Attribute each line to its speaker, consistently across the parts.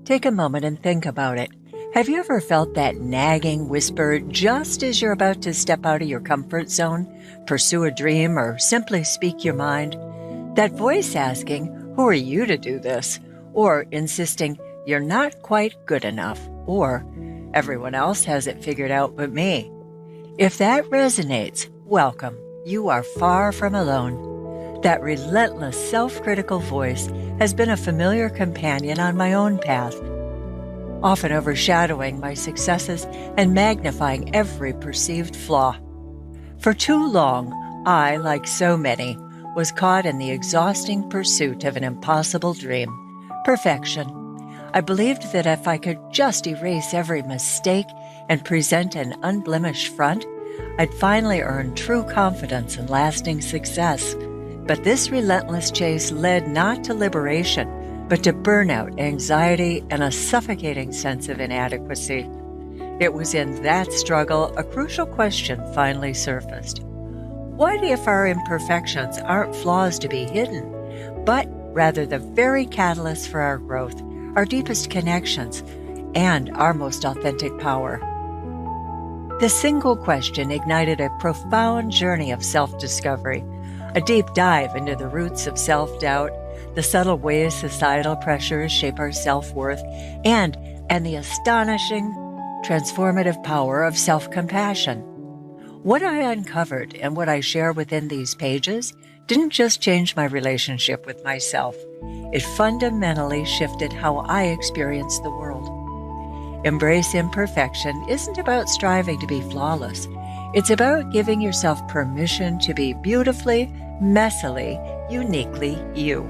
Speaker 1: Take a moment and think about it. Have you ever felt that nagging whisper just as you're about to step out of your comfort zone, pursue a dream, or simply speak your mind? That voice asking, "Who are you to do this?" Or insisting, "You're not quite good enough," or "Everyone else has it figured out but me." If that resonates, welcome. You are far from alone. That relentless self-critical voice has been a familiar companion on my own path, often overshadowing my successes and magnifying every perceived flaw. For too long, I, like so many, was caught in the exhausting pursuit of an impossible dream: perfection. I believed that if I could just erase every mistake and present an unblemished front, I'd finally earn true confidence and lasting success. But this relentless chase led not to liberation, but to burnout, anxiety, and a suffocating sense of inadequacy. It was in that struggle a crucial question finally surfaced. What if our imperfections aren't flaws to be hidden, but rather the very catalyst for our growth, our deepest connections, and our most authentic power? This single question ignited a profound journey of self-discovery, a deep dive into the roots of self-doubt, the subtle ways societal pressures shape our self-worth, and the astonishing, transformative power of self-compassion. What I uncovered and what I share within these pages didn't just change my relationship with myself. It fundamentally shifted how I experience the world. Embrace Imperfection isn't about striving to be flawless. It's about giving yourself permission to be beautifully, messily, uniquely you.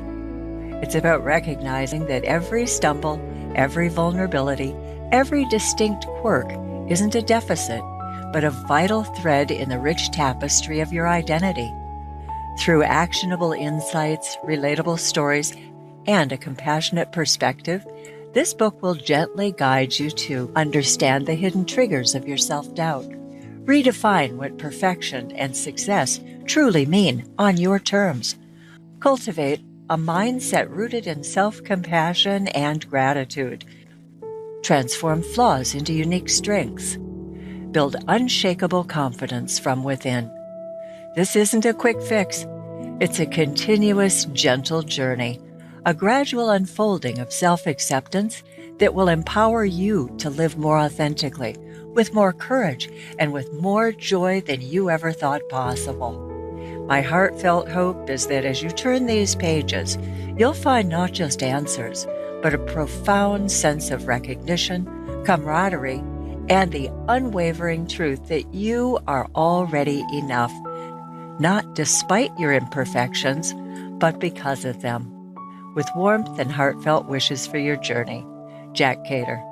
Speaker 1: It's about recognizing that every stumble, every vulnerability, every distinct quirk isn't a deficit, but a vital thread in the rich tapestry of your identity. Through actionable insights, relatable stories, and a compassionate perspective, this book will gently guide you to understand the hidden triggers of your self-doubt, redefine what perfection and success truly mean on your terms, cultivate a mindset rooted in self-compassion and gratitude, transform flaws into unique strengths, build unshakable confidence from within. This isn't a quick fix. It's a continuous, gentle journey, a gradual unfolding of self-acceptance that will empower you to live more authentically, with more courage, and with more joy than you ever thought possible. My heartfelt hope is that as you turn these pages, you'll find not just answers, but a profound sense of recognition, camaraderie, and the unwavering truth that you are already enough, not despite your imperfections, but because of them. With warmth and heartfelt wishes for your journey, Jack Cator.